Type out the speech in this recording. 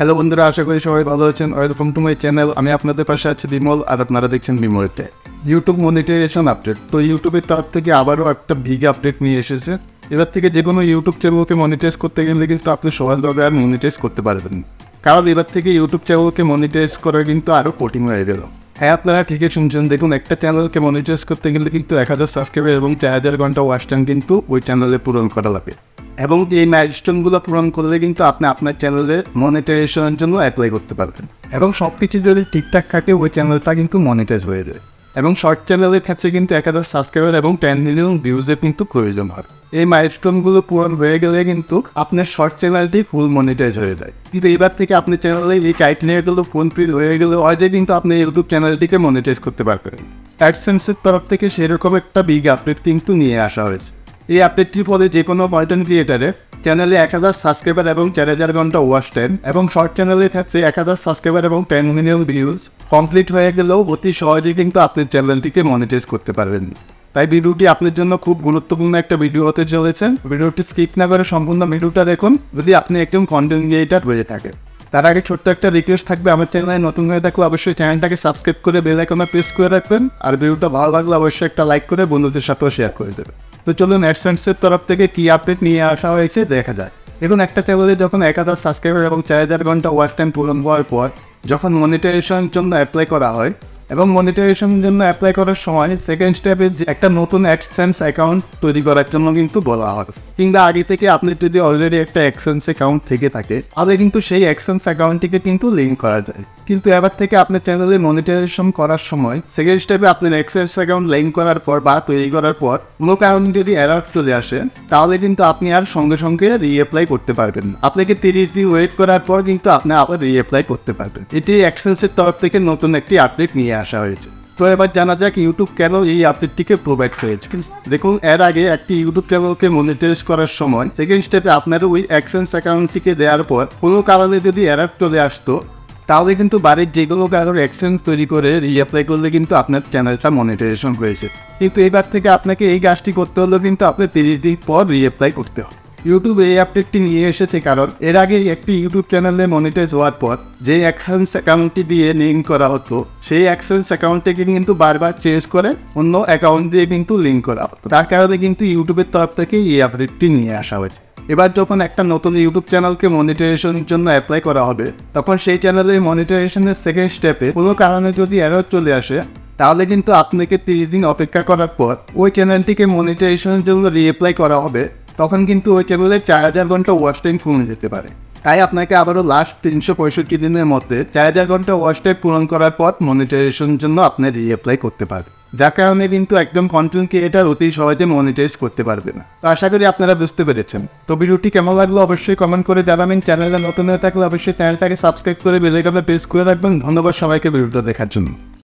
Hello বন্ধুরা, আশা করি সবাই ভালো আছেন। Welcome to my channel. আমি আপনাদের পাশে আছি বিমল, আর আপনারা দেখছেন বিমলতে ইউটিউব মনিটাইজেশন আপডেট। তো ইউটিউবের তরফ থেকে আবারও একটা বিগ আপডেট নিয়ে এসেছে। এবার থেকে যে কোনো ইউটিউব চ্যানেলকে মনিটাইজ করতে গেলে কিন্তু আপনি সহজভাবে আর মনিটাইজ করতে পারবেন, কারণ এবার থেকে ইউটিউব চ্যানেলকে মনিটাইজ করা কিন্তু আরও কঠিন হয়ে গেল। হ্যাঁ, আপনারা ঠিকই শুনছেন। দেখুন, একটা চ্যানেলকে মনিটাইজ করতে গেলে কিন্তু 1000 সাবস্ক্রাইবার এবং 4000 ঘন্টা ওয়াচ টাইম কিন্তু ওই চ্যানেলে পূরণ করা লাগে, এবং এই মাইলস্টোনগুলো পূরণ করলে কিন্তু আপনি আপনার চ্যানেলে মনিটাইজেশনের জন্য অ্যাপ্লাই করতে পারবেন, এবং সব কিছু যদি ঠিকঠাক থাকে ওই চ্যানেলটা কিন্তু মনিটাইজ হয়ে যায়। এবং শর্ট চ্যানেলের ক্ষেত্রে কিন্তু 1000 সাবস্ক্রাইবার এবং 10 মিলিয়ন ভিউজের কিন্তু প্রয়োজন হয়। এই মাইলস্টোনগুলো পূরণ হয়ে গেলে কিন্তু আপনার শর্ট চ্যানেলটি ফুল মনিটাইজ হয়ে যায়। কিন্তু এবার থেকে আপনার চ্যানেলে এই ক্রাইটেরিয়াগুলো ফুলফিল হয়ে গেলে হয়তো কিন্তু আপনি ইউটিউব চ্যানেলটিকে মনিটাইজ করতে পারবেন। অ্যাডসেন্সের তরফ থেকে সেরকম একটা বিগ আপডেট কিন্তু নিয়ে আসা হয়েছে। এই আপডেটটির ফলে যে কোনো কন্টেন্ট ক্রিয়েটারের চ্যানেলে 1000 সাবস্ক্রাইবার এবং 4000 ঘন্টা ওয়াচ টাইম, এবং শর্ট চ্যানেলের ক্ষেত্রে 1000 সাবস্ক্রাইবার এবং 10 মিলিয়ন ভিউজ কমপ্লিট হয়ে গেলেও অতি সহজেই কিন্তু আপনি চ্যানেলটিকে মনিটাইজ করতে পারবেন। তাই ভিডিওটি আপনার জন্য খুব গুরুত্বপূর্ণ একটা ভিডিও হতে চলেছে। ভিডিওটি স্কিপ না করে সম্পূর্ণ ভিডিওটা দেখুন যদি আপনি একজন কন্টেন্ট ক্রিয়েটার হয়ে থাকেন। তার আগে ছোট্ট একটা রিকোয়েস্ট থাকবে, আমার চ্যানেলে নতুন হয়ে থাকলে অবশ্যই চ্যানেলটাকে সাবস্ক্রাইব করে বেল আইকনে প্রেস করে রাখবেন, আর ভিডিওটা ভালো লাগলে অবশ্যই একটা লাইক করে বন্ধুদের সাথেও শেয়ার করে দেবেন। তো চলুন অ্যাডসেন্সের তরফ থেকে কী আপডেট নিয়ে আসা হয়েছে দেখা যায়। দেখুন, একটা চ্যানেলে যখন 1000 সাবস্ক্রাইবার এবং 4000 ঘন্টা ওয়াচ টাইম পূরণ হওয়ার পর যখন মনিটাইজেশনের জন্য অ্যাপ্লাই করা হয়, এবং মনিটাইজেশনের জন্য অ্যাপ্লাই করার সময় সেকেন্ড স্টেপে যে একটা নতুন অ্যাডসেন্স অ্যাকাউন্ট তৈরি করার জন্য কিন্তু বলা হয়, কিংবা আগে থেকে আপনি যদি অলরেডি একটা অ্যাডসেন্স অ্যাকাউন্ট থেকে থাকে তাহলে কিন্তু সেই অ্যাডসেন্স অ্যাকাউন্টটিকে কিন্তু লিঙ্ক করা যায়। কিন্তু এবার থেকে আপনার চ্যানেলে মনিটাইজেশন করার সময় সেকেন্ড স্টেপে আপনার অ্যাডসেন্স অ্যাকাউন্ট লিঙ্ক করার পর বা তৈরি করার পর কোনো কারণে যদি এরর চলে আসে তাহলে কিন্তু আপনি আর সঙ্গে সঙ্গে রিঅ্যাপ্লাই করতে পারবেন না। আপনাকে 30 দিন ওয়েট করার পর কিন্তু আপনি আবার রিঅ্যাপ্লাই করতে পারবেন। এটি অ্যাডসেন্সের তরফ থেকে নতুন একটি আপডেট নিয়ে আসা হয়েছে। তো এবার জানা যাক ইউটিউব কেন এই আপডেটটিকে প্রোভাইড করেছে। দেখুন, এর আগে একটি ইউটিউব চ্যানেলকে মনিটাইজ করার সময় সেকেন্ড স্টেপে আপনার ওই অ্যাডসেন্স অ্যাকাউন্টটিকে দেওয়ার পর কোনো কারণে যদি এরর চলে আসতো তাহলে কিন্তু বাড়ির যে কোনো কারোর অ্যাডসেন্স তৈরি করে রিঅ্যাপ্লাই করলে কিন্তু আপনার চ্যানেলটা মনিটাইজেশন হয়েছে। কিন্তু এবার থেকে আপনাকে এই কাজটি করতে হলেও কিন্তু আপনি 30 দিন পর রিঅ্যাপ্লাই করতে হবে। ইউটিউব এই আপডেটটি নিয়ে এসেছে কারণ এর আগে একটি ইউটিউব চ্যানেলে মনিটাইজ হওয়ার পর যে অ্যাডসেন্স অ্যাকাউন্টটি দিয়ে লিঙ্ক করা হতো সেই অ্যাডসেন্স অ্যাকাউন্টটিকে কিন্তু বারবার চেঞ্জ করে অন্য অ্যাকাউন্ট দিয়ে কিন্তু লিঙ্ক করা হতো। তার কারণে কিন্তু ইউটিউবের তরফ থেকে এই আপডেটটি নিয়ে আসা হয়েছে। এবার যখন একটা নতুন ইউটিউব চ্যানেলকে মনিটাইজেশনের জন্য অ্যাপ্লাই করা হবে তখন সেই চ্যানেলের মনিটাইজেশনের সেকেন্ড স্টেপে কোনো কারণে যদি এরর চলে আসে তাহলে কিন্তু আপনাকে 30 দিন অপেক্ষা করার পর ওই চ্যানেলটিকে মনিটাইজেশনের জন্য রিঅ্যাপ্লাই করা হবে। তখন কিন্তু ওই চ্যানেলে 4000 ঘন্টা ওয়াচ টাইম কমে যেতে পারে। তাই আপনাকে আবারও লাস্ট 365 দিনের মধ্যে 4000 ঘন্টা ওয়াচ টাইম পূরণ করার পর মনিটাইজেশনের জন্য আপনি রিঅ্যাপ্লাই করতে পারবেন, যার কারণে কিন্তু একদম কন্টেন্ট ক্রিয়েটার অতি সহজে মনিটাইজ করতে পারবে না। তো আশা করি আপনারা বুঝতে পেরেছেন। তো ভিডিওটি কেমন লাগলো অবশ্যই কমেন্ট করে জানাবেন। চ্যানেলে নতুন হয়ে থাকলে অবশ্যই চ্যানেলটাকে সাবস্ক্রাইব করে বেল আইকনে প্রেস করে রাখবেন। ধন্যবাদ সবাইকে ভিডিওটা দেখার জন্য।